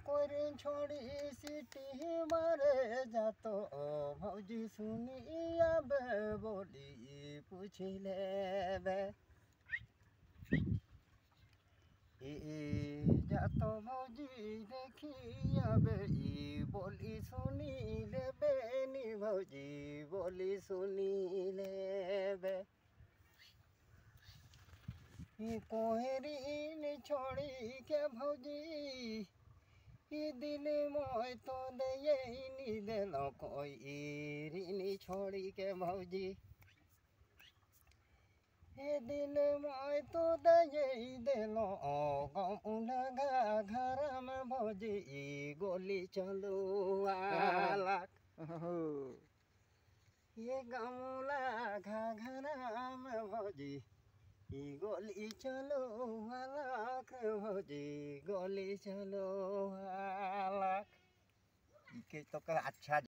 कोरे छोड़ी सीटी मारे जातो भौजी सुनी अब बोली पूछ ले बे जातो भौजी देखी अब बोली सुनी ले बेनी भौजी बोली सुनी ले बे कोहरी छोड़ी के भौजी दिल मोय तो दे नी देलो कोई नी छोड़ी के भौजी दिल मोय तो दे देलो गौला घर में भौजी गोली चलो आलक ये गौला घरा में भौजी गोली चलो आलक भौजी गोली चलो आलक के तो अच्छा